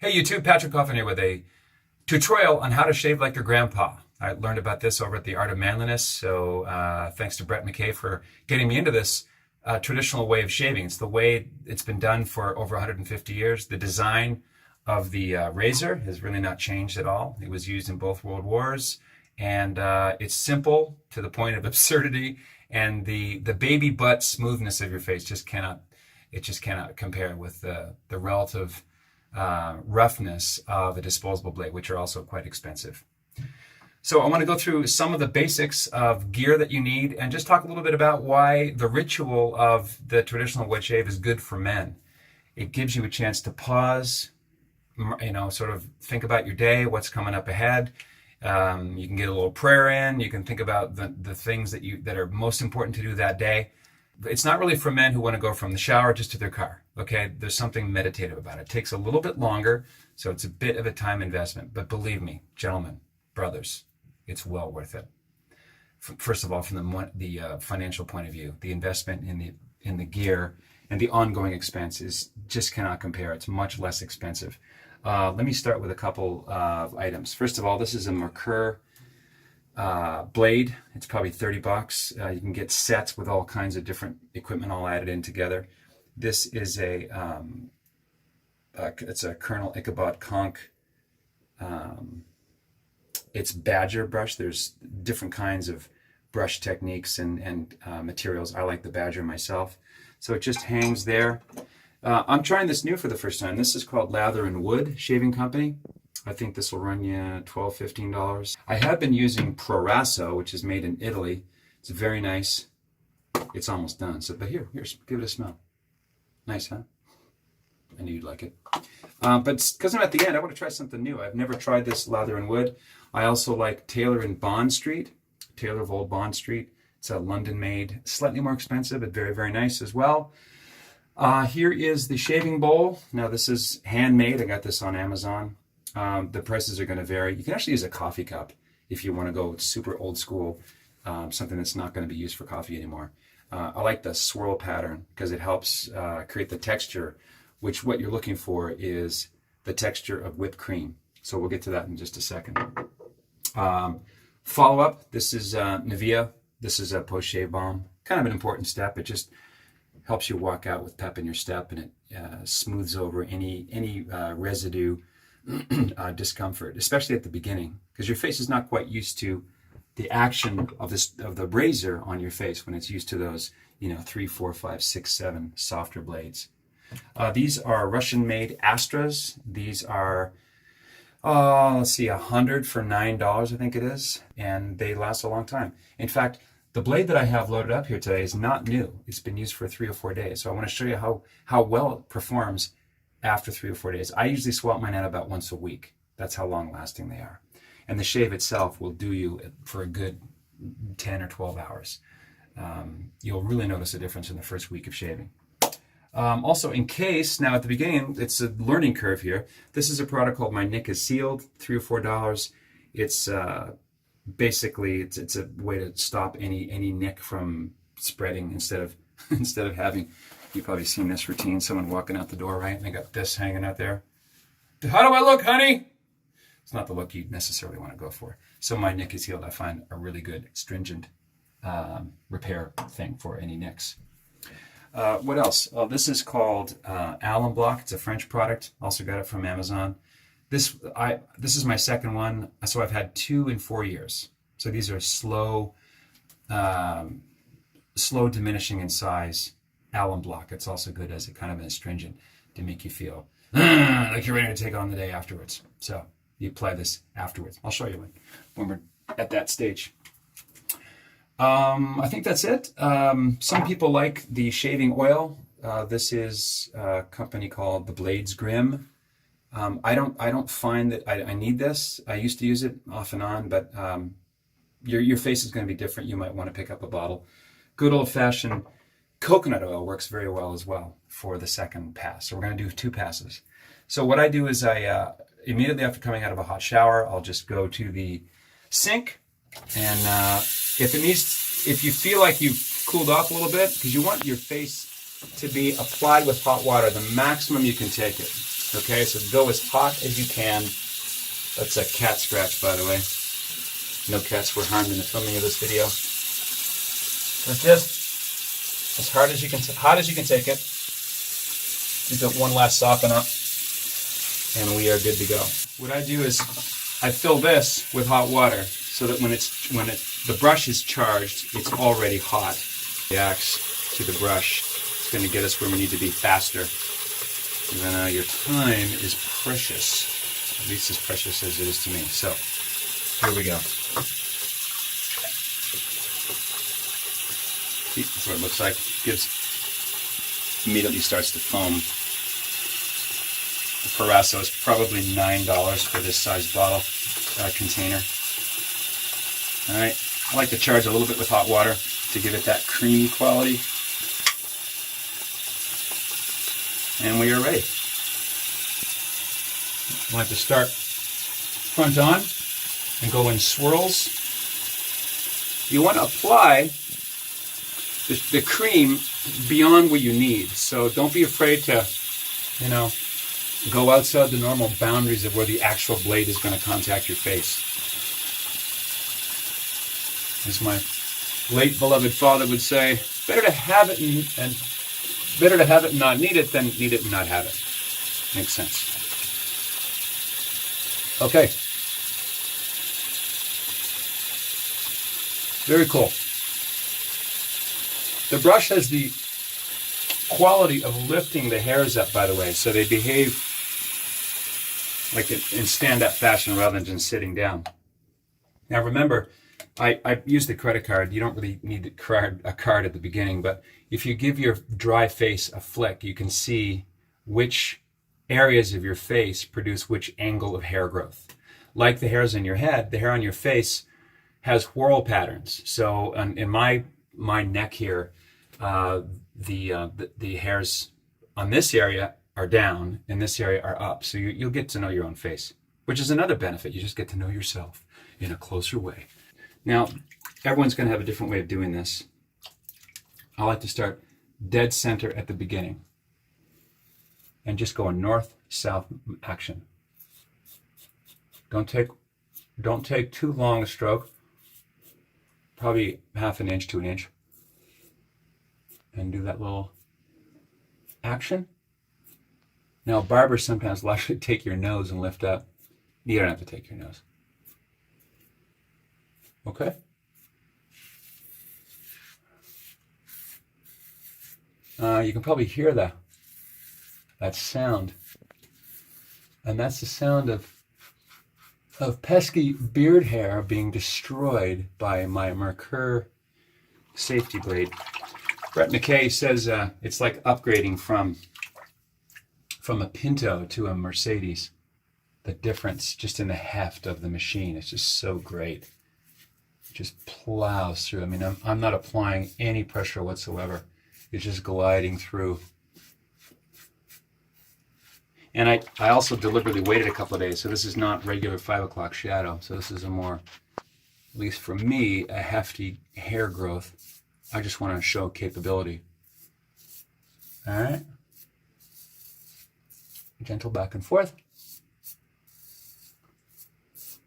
Hey YouTube, Patrick Coffin here with a tutorial on how to shave like your grandpa. I learned about this over at the Art of Manliness, so thanks to Brett McKay for getting me into this traditional way of shaving. It's the way it's been done for over 150 years. The design of the razor has really not changed at all. It was used in both World Wars, and it's simple to the point of absurdity, and the baby butt smoothness of your face just cannot compare with the relative roughness of a disposable blade, which are also quite expensive. So I want to go through some of the basics of gear that you need and just talk a little bit about why the ritual of the traditional wet shave is good for men. It gives you a chance to pause, sort of think about your day, what's coming up ahead. You can get a little prayer in. You can think about the things that are most important to do that day. It's not really for men who want to go from the shower just to their car. Okay, there's something meditative about it. It takes a little bit longer, so it's a bit of a time investment. But believe me, gentlemen, brothers, it's well worth it. First of all, from the financial point of view, the investment in the gear and the ongoing expense just cannot compare. It's much less expensive. Let me start with a couple of items. First of all, this is a Merkur blade. It's probably $30. You can get sets with all kinds of different equipment all added in together. This is it's a Colonel Ichabod Conch. It's badger brush. There's different kinds of brush techniques and materials. I like the badger myself. So it just hangs there. I'm trying this new for the first time. This is called Lather and Wood Shaving Company. I think this will run you $12, $15. I have been using Proraso, which is made in Italy. It's very nice. It's almost done. But here, give it a smell. Nice, huh? I knew you'd like it. But because I'm at the end, I want to try something new. I've never tried this Lather and Wood. I also like Taylor and Bond Street. Taylor of Old Bond Street. It's a London-made, slightly more expensive, but very, very nice as well. Here is the shaving bowl. Now this is handmade. I got this on Amazon. The prices are going to vary. You can actually use a coffee cup if you want to go super old school, something that's not going to be used for coffee anymore. I like the swirl pattern because it helps create the texture, which what you're looking for is the texture of whipped cream. So we'll get to that in just a second. Follow up, this is Nivea. This is a post-shave balm. Kind of an important step. It just helps you walk out with pep in your step, and it smooths over any residue discomfort, especially at the beginning, because your face is not quite used to the action of the razor on your face when it's used to those 3, 4, 5, 6, 7 softer blades. These are Russian-made Astras. These are let's see, 100 for $9, I think it is, and they last a long time. In fact, the blade that I have loaded up here today is not new. It's been used for 3 or 4 days, so I want to show you how well it performs after 3 or 4 days. I usually swap mine out about once a week. That's how long lasting they are. And the shave itself will do you for a good 10 or 12 hours. You'll really notice a difference in the first week of shaving. Also, in case, now at the beginning, it's a learning curve here. This is a product called My Nick is Sealed, $3 or $4. It's basically, it's a way to stop any nick from spreading instead of having, you've probably seen this routine, someone walking out the door, right? And they got this hanging out there. How do I look, honey? It's not the look you necessarily want to go for. So My Nick is Healed, I find a really good stringent repair thing for any nicks. What else? Oh, this is called Allen Block. It's a French product. Also got it from Amazon. This is my second one, so I've had 2 in 4 years. So these are slow diminishing in size Allen Block. It's also good as a kind of an astringent to make you feel like you're ready to take on the day afterwards. So you apply this afterwards. I'll show you when we're at that stage. I think that's it. Some people like the shaving oil. This is a company called The Blades Grim. I don't find that I need this. I used to use it off and on, but your face is going to be different. You might want to pick up a bottle. Good old-fashioned coconut oil works very well as well for the second pass. So we're going to do 2 passes. So what I do is I immediately after coming out of a hot shower, I'll just go to the sink, and if you feel like you've cooled off a little bit, because you want your face to be applied with hot water, the maximum you can take it. Okay, so go as hot as you can. That's a cat scratch, by the way. No cats were harmed in the filming of this video. But just as hot as you can take it. Do one last soften up, and we are good to go. What I do is I fill this with hot water so that when the brush is charged, it's already hot. Reacts to the brush. It's going to get us where we need to be faster. And then your time is precious, at least as precious as it is to me. So here we go. See, that's what it looks like. Immediately starts to foam. The Parasso is probably $9 for this size bottle container. All right, I like to charge a little bit with hot water to give it that creamy quality. And we are ready. I like to start front on and go in swirls. You want to apply the cream beyond what you need. So don't be afraid to, go outside the normal boundaries of where the actual blade is going to contact your face. As my late beloved father would say, better to have it and better to have it and not need it than need it and not have it. Makes sense. Okay. Very cool. The brush has the quality of lifting the hairs up, by the way, so they behave like in stand-up fashion rather than just sitting down. Now remember, I used the credit card. You don't really need a card at the beginning, but if you give your dry face a flick, you can see which areas of your face produce which angle of hair growth. Like the hairs in your head, the hair on your face has whorl patterns. So in my neck here, the hairs on this area are down and this area are up. So you'll get to know your own face, which is another benefit. You just get to know yourself in a closer way. Now, everyone's going to have a different way of doing this. I like to start dead center at the beginning and just go a north-south action. Don't take too long a stroke, probably half an inch to an inch, and do that little action. Now, barbers sometimes will actually take your nose and lift up. You don't have to take your nose. Okay? You can probably hear that sound. And that's the sound of pesky beard hair being destroyed by my Merkur safety blade. Brett McKay says it's like upgrading from a Pinto to a Mercedes. The difference just in the heft of the machine is just so great. It just plows through. I mean, I'm not applying any pressure whatsoever. It's just gliding through. And I also deliberately waited a couple of days, so this is not regular 5 o'clock shadow. So this is a more, at least for me, a hefty hair growth. I just want to show capability. All right. Gentle back and forth.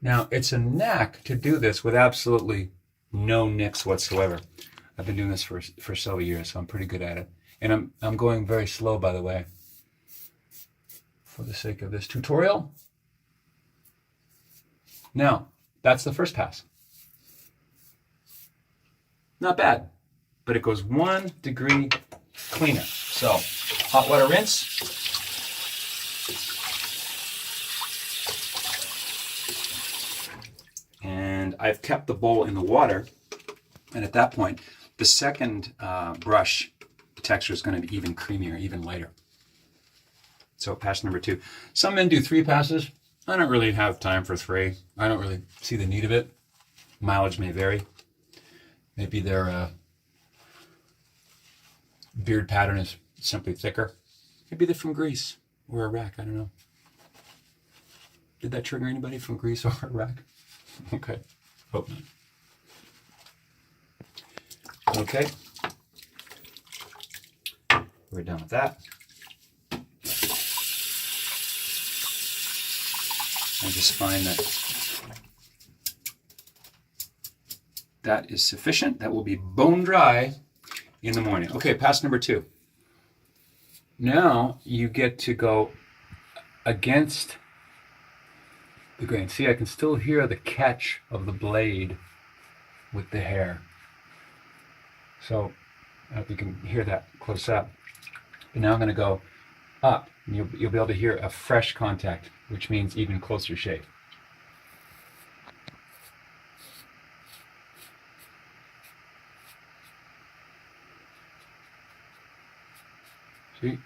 Now, it's a knack to do this with absolutely no nicks whatsoever. I've been doing this for several years, so I'm pretty good at it. And I'm going very slow, by the way, for the sake of this tutorial. Now, that's the first pass. Not bad, but it goes 1 degree cleaner. So, hot water rinse. And I've kept the bowl in the water, and at that point, the second brush texture is going to be even creamier, even lighter. So pass number 2. Some men do 3 passes. I don't really have time for 3. I don't really see the need of it. Mileage may vary. Maybe their beard pattern is simply thicker. Maybe they're from Greece or Iraq. I don't know. Did that trigger anybody from Greece or Iraq? Okay, hope not. Okay, we're done with that. I just find that that is sufficient. That will be bone dry in the morning. Okay, pass number 2. Now you get to go against the grain. See, I can still hear the catch of the blade with the hair. So I hope you can hear that close up. But now I'm going to go up, and you'll be able to hear a fresh contact, which means even closer shave. See?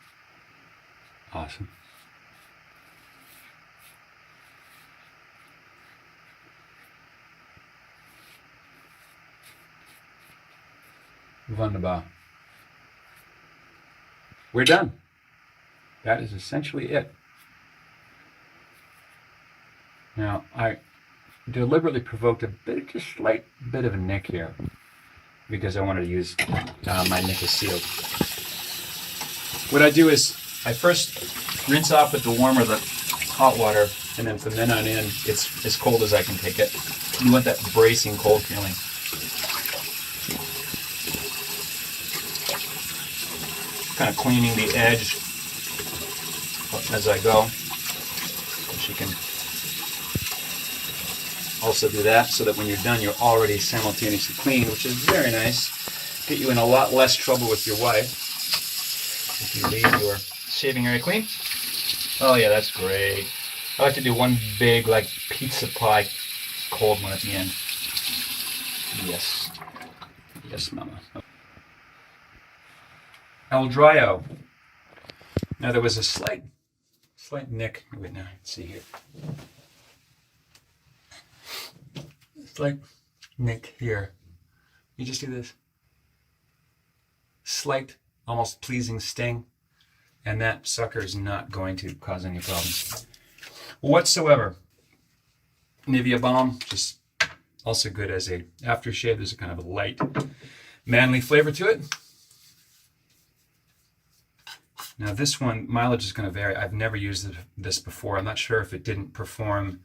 Awesome. Wunderbar. We're done. That is essentially it. Now, I deliberately provoked just slight bit of a nick here because I wanted to use my nick is sealed. What I do is I first rinse off with the warm or the hot water, and then from then on in, it's as cold as I can take it. You want that bracing cold feeling. Kind of cleaning the edge as I go. Which you can also do that so that when you're done, you're already simultaneously clean, which is very nice. Get you in a lot less trouble with your wife if you leave your shaving area clean. Oh yeah, that's great. I like to do one big, like, pizza pie cold one at the end. Yes. Yes, mama. El Dryo. Now there was a slight nick. Wait, now let's see here. Slight nick here. You just do this. Slight, almost pleasing sting, and that sucker is not going to cause any problems whatsoever. Nivea balm, just also good as a aftershave. There's a kind of a light, manly flavor to it. Now this one, mileage is going to vary. I've never used this before. I'm not sure if it didn't perform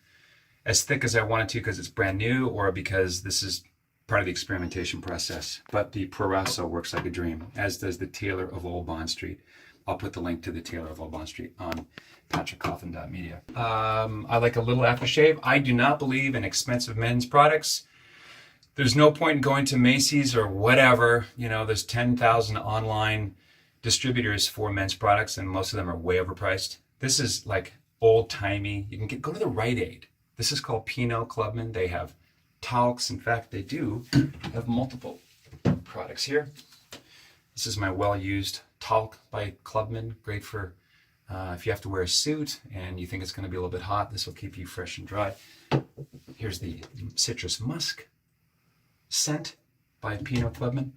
as thick as I wanted to because it's brand new, or because this is part of the experimentation process. But the Proraso works like a dream, as does the Taylor of Old Bond Street. I'll put the link to the Taylor of Old Bond Street on patrickcoffin.media. I like a little aftershave. I do not believe in expensive men's products. There's no point in going to Macy's or whatever. You know, there's 10,000 online distributors for men's products, and most of them are way overpriced. This is like old-timey. You can go to the Rite Aid. This is called Pinot Clubman. They have talcs. In fact, they do have multiple products here. This is my well-used talc by Clubman. Great for if you have to wear a suit and you think it's going to be a little bit hot. This will keep you fresh and dry. Here's the citrus musk scent by Pinot Clubman.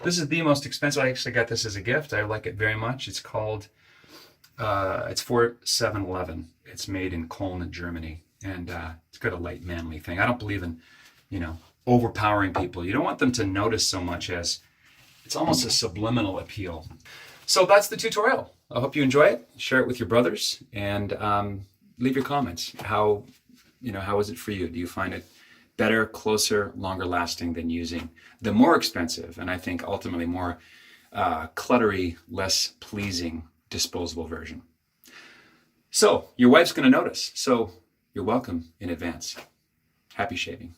This is the most expensive. I actually got this as a gift. I like it very much. It's called, it's for 7-Eleven. It's made in Cologne, Germany. And it's got a light, manly thing. I don't believe in, overpowering people. You don't want them to notice so much as it's almost a subliminal appeal. So that's the tutorial. I hope you enjoy it. Share it with your brothers, and leave your comments. How is it for you? Do you find it better, closer, longer lasting than using the more expensive, and I think ultimately more cluttery, less pleasing disposable version? So your wife's going to notice. So you're welcome in advance. Happy shaving.